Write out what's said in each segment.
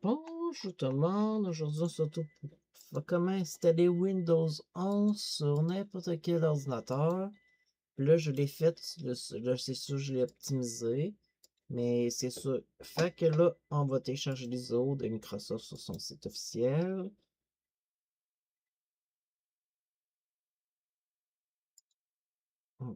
Bonjour tout le monde, aujourd'hui on se retrouve pour comment installer Windows 11 sur n'importe quel ordinateur. Puis là je l'ai fait, là c'est sûr je l'ai optimisé, mais c'est sûr. Fait que là on va télécharger l'ISO de Microsoft sur son site officiel. Hmm.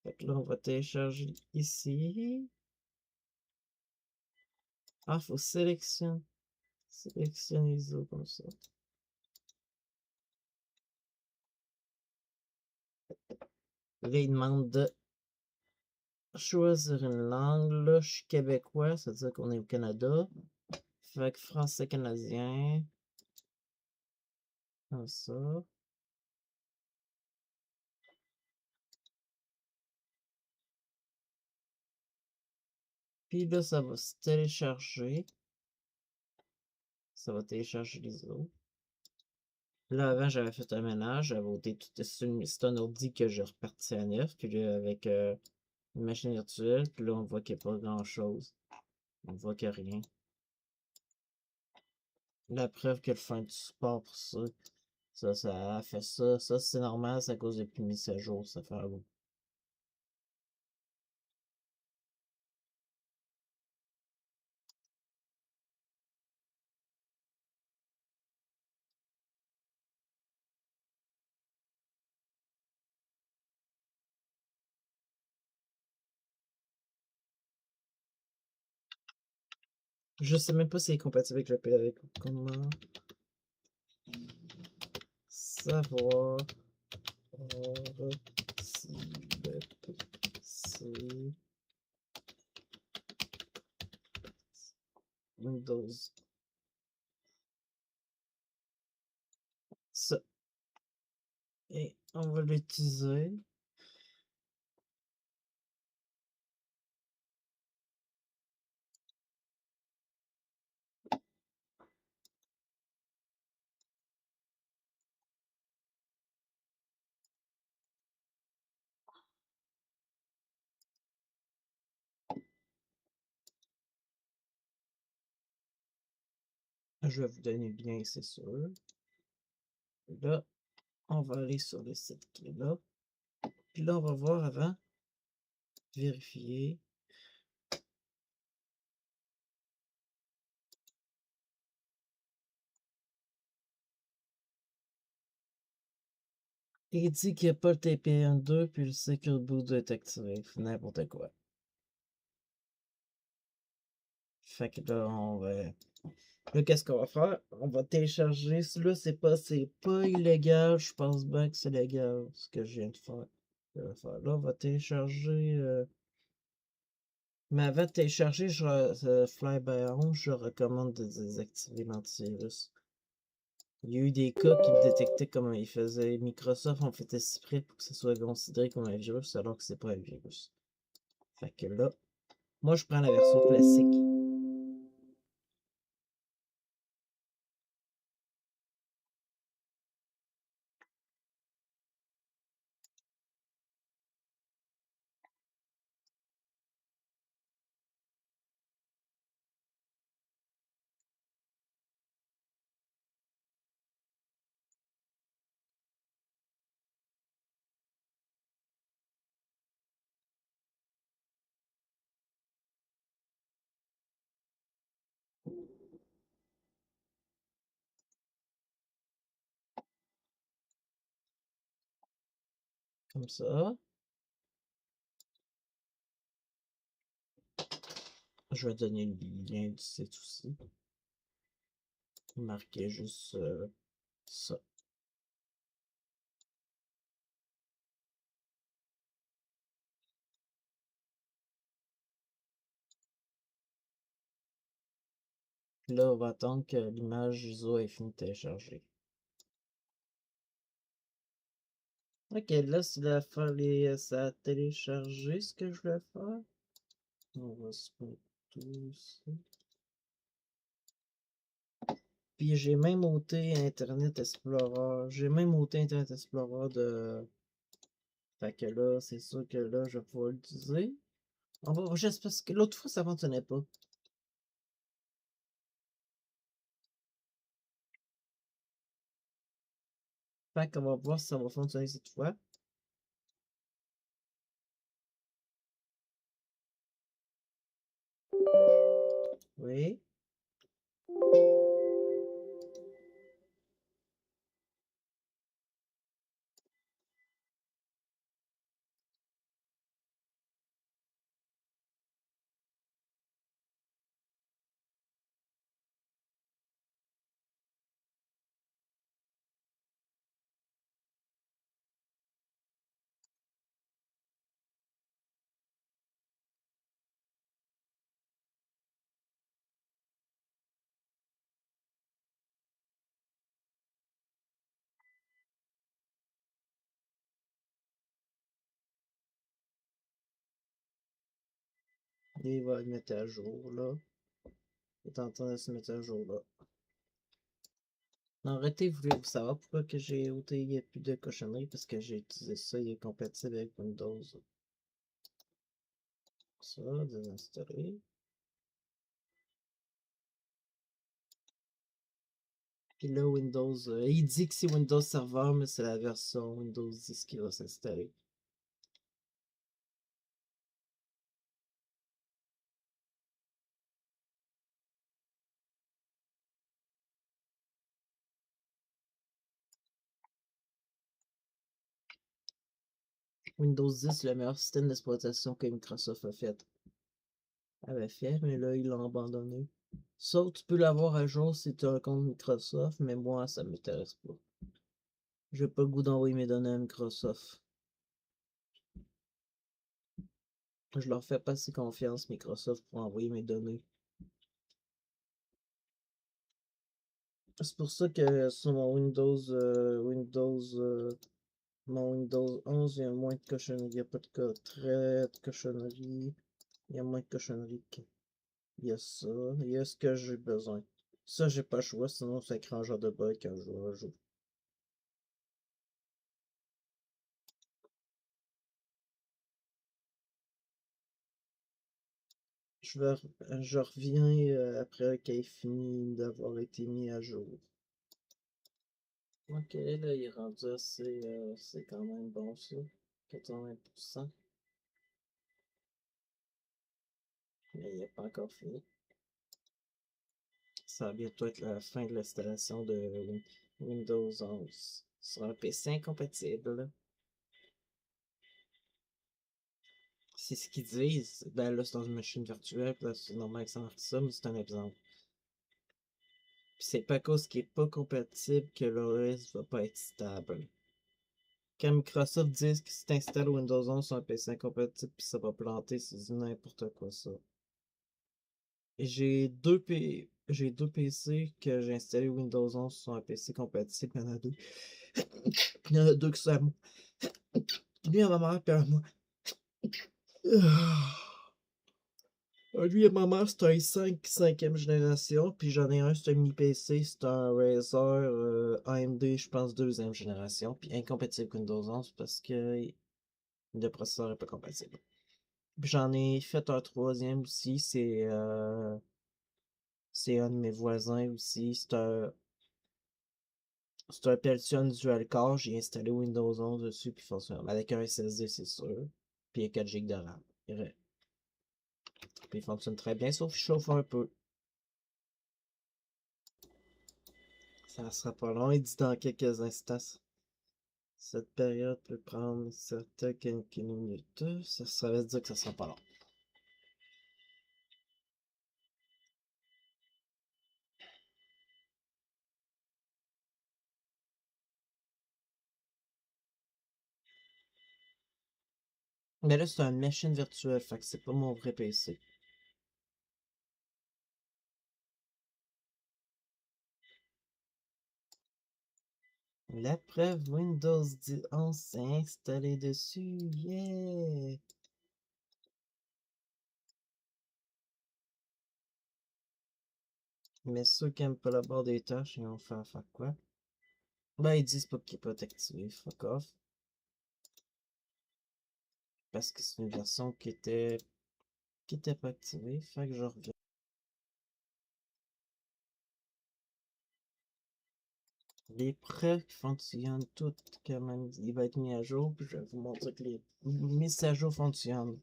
Fait que là on va télécharger ici. Ah, faut sélectionner l'ISO comme ça. Là il demande de choisir une langue. Là je suis québécois, ça veut dire qu'on est au Canada. Fait que français canadien, comme ça. Puis là, ça va se télécharger. Ça va télécharger les autres. Là, avant, j'avais fait un ménage. J'avais ôté tout. C'est un ordi que j'ai reparti à neuf. Puis là, avec une machine virtuelle. Puis là, on voit qu'il n'y a pas grand-chose. On voit qu'il n'y a rien. La preuve que le fin du support pour ça. Ça a fait ça. Ça, c'est normal. C'est à cause des plus mises à jour. Ça fait un bout. Je sais même pas si c'est compatible avec le avec comment savoir si le PC Windows. Ça. Et on va l'utiliser. Je vais vous donner le lien, c'est sûr. Là, on va aller sur le site qui est là. Puis là, on va voir avant. Vérifier. Il dit qu'il n'y a pas le TPM2 puis le Secure Boot doit être activé. N'importe quoi. Fait que là, on va. Là, qu'est-ce qu'on va faire? On va télécharger. Celui-là, c'est pas illégal. Je pense bien que c'est légal ce que je viens de faire. Là, on va télécharger. Mais avant de télécharger Fly by Home, je recommande de désactiver l'antivirus. Il y a eu des cas qui détectaient comme il faisait. Microsoft en fait exprès pour que ça soit considéré comme un virus alors que c'est pas un virus. Fait que là, moi je prends la version classique. Comme ça. Je vais donner le lien du site aussi. Marquer juste ça. Puis là, on va attendre que l'image ISO ait fini de télécharger. Ok, là, ça a téléchargé ce que je voulais faire. On va se mettre tout ici. Puis j'ai même ôté Internet Explorer. J'ai même ôté Internet Explorer de. Fait que là, c'est sûr que là, je vais pouvoir l'utiliser. On va juste parce que l'autre fois, ça fonctionnait pas. Fait qu'on va voir si ça va fonctionner cette fois. Oui. Et il va le mettre à jour, là. Il est en train de se mettre à jour, là. Non, arrêtez, voulez-vous savoir pourquoi que j'ai ôté, il n'y a plus de cochonnerie? Parce que j'ai utilisé ça, il est compatible avec Windows. Ça, désinstaller. Puis là, Windows, il dit que c'est Windows Server, mais c'est la version Windows 10 qui va s'installer. Windows 10, le meilleur système d'exploitation que Microsoft avait fait, mais là, il l'a abandonné. Sauf, tu peux l'avoir à jour si tu as un compte Microsoft, mais moi, ça m'intéresse pas. J'ai pas le goût d'envoyer mes données à Microsoft. Je leur fais pas assez confiance, Microsoft, pour envoyer mes données. C'est pour ça que sur mon mon Windows 11, il y a moins de cochonneries. Il n'y a pas de très de cochonneries. Il y a moins de cochonneries. Il y a ça. Il y a ce que j'ai besoin. Ça, j'ai pas le choix, sinon ça crée un genre de bug quand je vais jouer. Je reviens après qu'il ait fini d'avoir été mis à jour. Ok, là, il est rendu assez. C'est quand même bon ça. 80%. Mais il n'est pas encore fini. Ça va bientôt être la fin de l'installation de Windows 11 sur un PC incompatible. C'est ce qu'ils disent. Ben là, c'est dans une machine virtuelle, là, c'est normal que ça marque ça, mais c'est un exemple. Puis c'est pas à cause qu'il est pas compatible que l'OS va pas être stable. Quand Microsoft dit que si tu installes Windows 11 sur un PC incompatible puis ça va planter, c'est du n'importe quoi ça. Et j'ai deux PC que j'ai installé Windows 11 sur un PC compatible, il y en a deux. Il y en a deux qui sont à moi. Lui à ma mère puis à moi. Lui et ma mère, c'est un i5 5e génération, puis j'en ai un, c'est un mini PC, c'est un Razer AMD, je pense, 2e génération, puis incompatible avec Windows 11 parce que le processeur est pas compatible. Puis j'en ai fait un troisième aussi, c'est un de mes voisins aussi, c'est un Pentium Dual Core, j'ai installé Windows 11 dessus, puis fonctionne avec un SSD, c'est sûr, puis il y a 4 GB de RAM. Puis il fonctionne très bien, sauf qu'il chauffe un peu. Ça sera pas long, il dit dans quelques instants. Cette période peut prendre certaines quelques minutes. Ça veut dire que ça sera pas long. Mais là, c'est une machine virtuelle, fait que c'est pas mon vrai PC. La preuve Windows 10 11 s'est installée dessus. Yeah! Mais ceux qui aiment pas la barre des tâches, ils vont faire quoi? Ben, ils disent pas qu'il peut être activé. Fuck off. Parce que c'est une version qui était qui n'était pas activé. Fait que je reviens. Les preuves fonctionnent toutes quand même. Il va être mis à jour, puis je vais vous montrer que les mises à jour fonctionnent.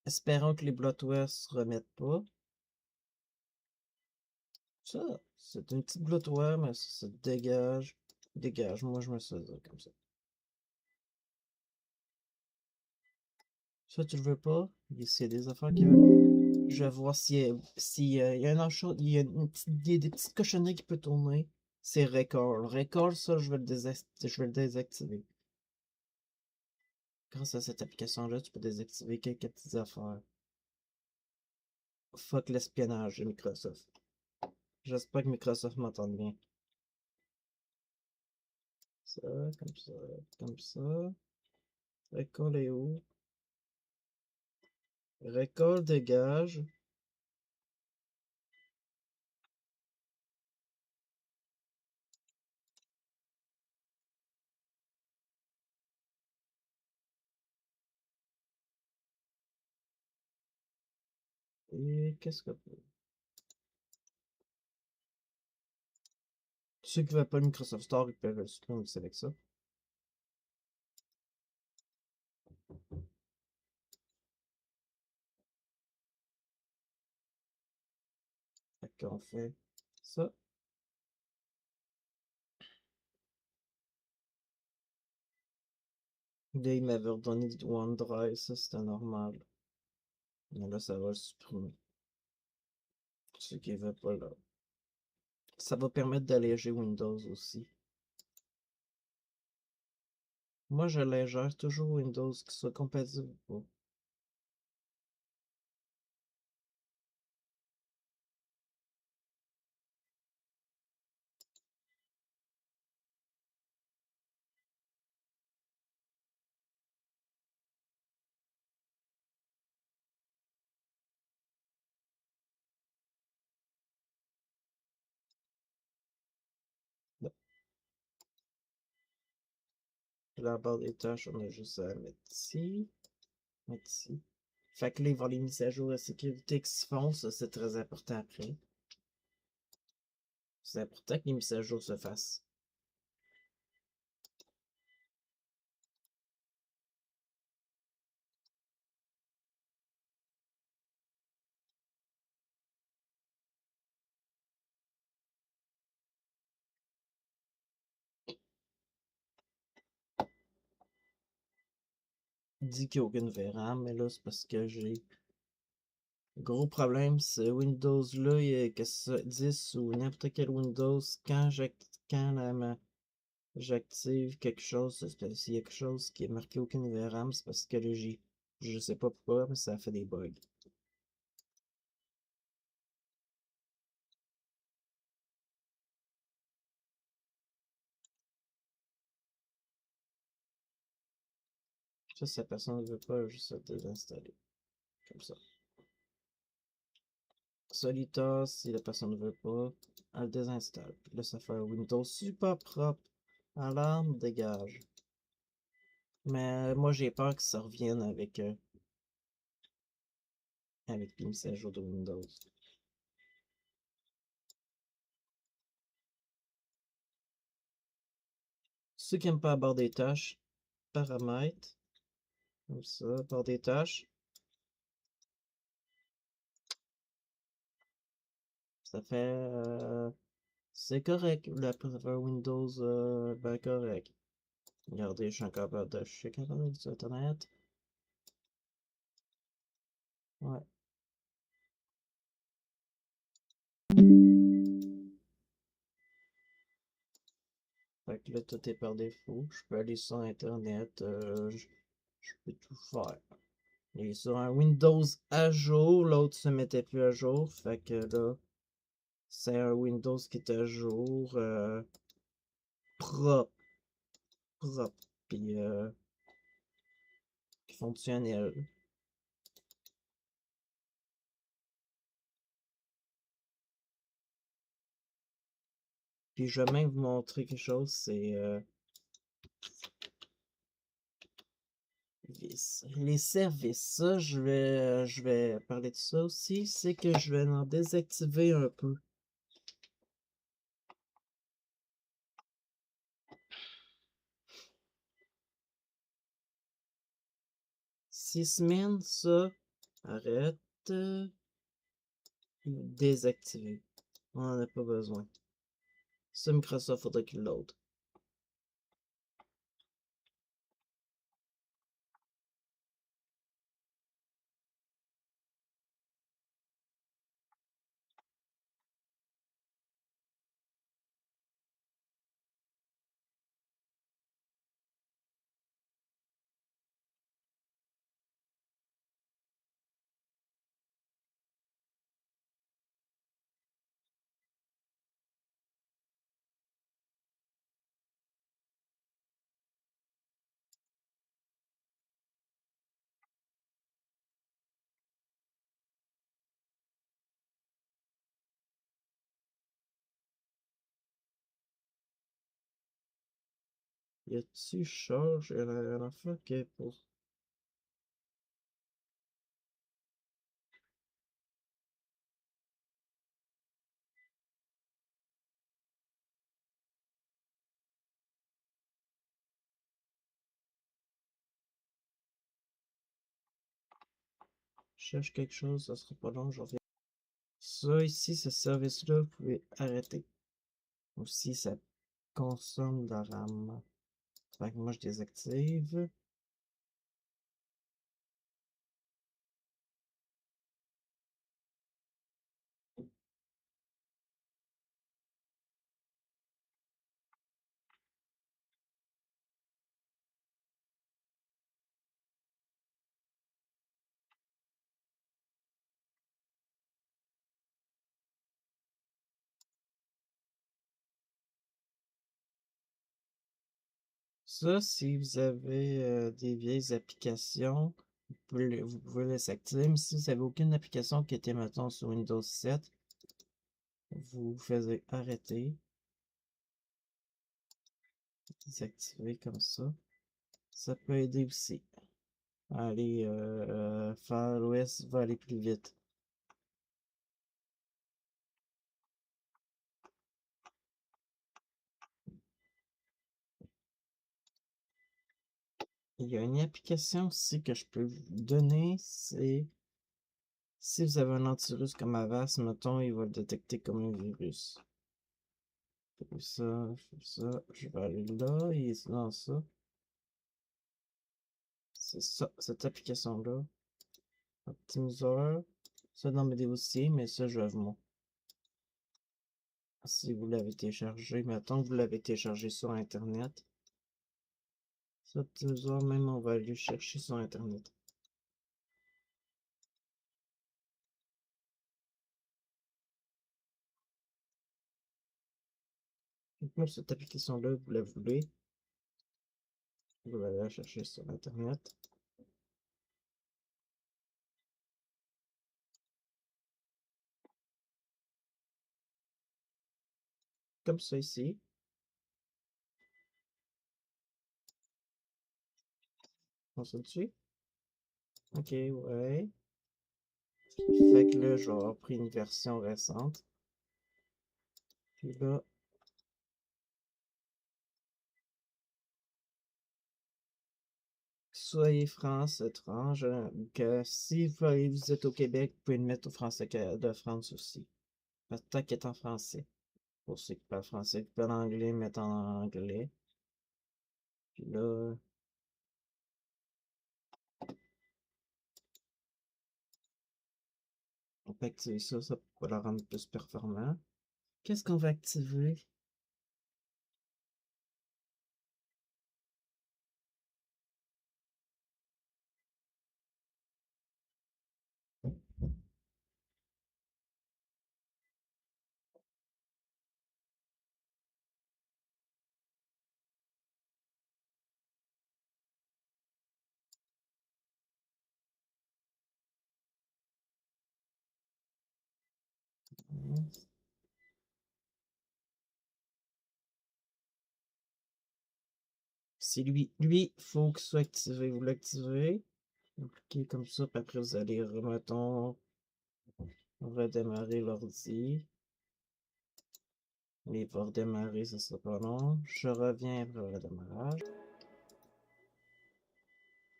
Espérons que les bloatwares se remettent pas. Ça, c'est une petite bloatware, mais ça se dégage. Dégage, moi je me suis dit comme ça. Ça, tu le veux pas? C'est des affaires qui veulent. Je vais voir s'il y a un autre chose, il y a des petites cochonneries qui peuvent tourner. C'est Record. Record, ça, je vais le désactiver. Grâce à cette application-là, tu peux désactiver quelques petites affaires. Fuck l'espionnage de Microsoft. J'espère que Microsoft m'entend bien. Ça, comme ça, comme ça. Record est où? Record dégage. Et qu'est-ce que... Ceux qui veulent pas le Microsoft Store, ils peuvent le supprimer aussi avec ça. Fait qu'on fait ça. Là, il m'avait redonné du OneDrive, ça c'était normal. Mais là, ça va le supprimer. Ceux qui veulent pas là. Ça va permettre d'alléger Windows aussi. Moi, je l'allège toujours Windows qui soit compatible ou pas. Là, la barre des tâches, on a juste à mettre ici. Mettre ici. Fait que là, il va y avoir les mises à jour de sécurité qui se font, ça c'est très important après. C'est important que les mises à jour se fassent. Il dit qu'il n'y a aucune VRAM, mais là, c'est parce que j'ai. Gros problème, ce Windows-là, que ce soit 10 ou n'importe quel Windows, quand j'active quelque chose, s'il y a quelque chose qui est marqué aucune VRAM, c'est parce que là, je sais pas pourquoi, mais ça fait des bugs. Ça, si la personne ne veut pas, juste le désinstaller. Comme ça. Solitas, si la personne ne veut pas, elle le désinstalle. Puis là, ça fait un Windows super propre. Alarme, dégage. Mais moi, j'ai peur que ça revienne avec les mises à jour de Windows. Ceux qui n'aiment pas aborder des tâches, paramètres, comme ça, barre des tâches. Ça fait, c'est correct, la préfère Windows, ben correct. Regardez, je suis encore capable de checker sur Internet. Ouais. Fait que là, tout est par défaut. Je peux aller sur Internet, je peux tout faire. Et sur un Windows à jour, l'autre se mettait plus à jour. Fait que là, c'est un Windows qui est à jour, propre, propre, puis fonctionnel. Puis je vais même vous montrer quelque chose, c'est les services. Ça, je vais parler de ça aussi. C'est que je vais en désactiver un peu. 6 semaines, ça, arrête. Désactiver. On n'en a pas besoin. Ça, Microsoft, faudrait qu'il l'autre. Y a-tu charge? Un enfant qui est pour. Je cherche quelque chose, ça sera pas long, je reviens. Ça ici, ce service-là, vous pouvez arrêter. Aussi, ça consomme de la RAM. Fait que moi, je désactive. Ça, si vous avez des vieilles applications, vous pouvez les activer. Mais si vous n'avez aucune application qui était, mettons, sur Windows 7, vous faites arrêter, désactiver comme ça. Ça peut aider aussi. Allez, faire l'OS va aller plus vite. Il y a une application aussi que je peux vous donner, c'est si vous avez un antivirus comme Avast, mettons, il va le détecter comme un virus. Je vais aller là, et dans ça. C'est ça, cette application-là. Optimiseur. Ça dans mes dossiers, mais ça, je vais vous montrer. Si vous l'avez téléchargé, mettons que vous l'avez téléchargé sur Internet. Cet optimiseur, même, on va aller chercher sur Internet. Donc, moi, cette application-là, vous la voulez. Vous allez la chercher sur Internet. Comme ça ici. On se dessus. Ok, ouais. Fait que là, je vais avoir pris une version récente. Puis là, soyez France étrange, que si vous êtes au Québec, vous pouvez le mettre au français de France aussi. Parce que tant qu'il est en français. Pour ceux qui parlent français, qui parlent anglais, mettre en anglais. Puis là, on peut activer ça, ça va le rendre plus performant. Qu'est-ce qu'on va activer? C'est lui, faut qu'il soit activé. Vous l'activez. Vous cliquez comme ça, puis après vous allez, mettons, redémarrer l'ordi. Il va redémarrer, ça sera pas long. Je reviens après le redémarrage.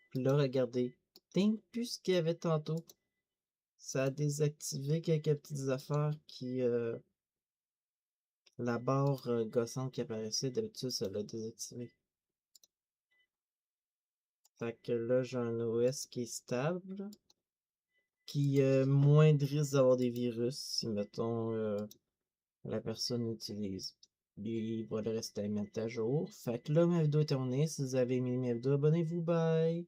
Puis là, regardez. Ting, plus ce qu'il y avait tantôt. Ça a désactivé quelques petites affaires qui... la barre gossante qui apparaissait, d'habitude, ça l'a désactivé. Fait que là, j'ai un OS qui est stable. Qui moins de risque d'avoir des virus si, mettons, la personne utilise. Lui, il va le rester à mettre à jour. Fait que là, ma vidéo est terminée. Si vous avez aimé ma vidéo, abonnez-vous. Bye!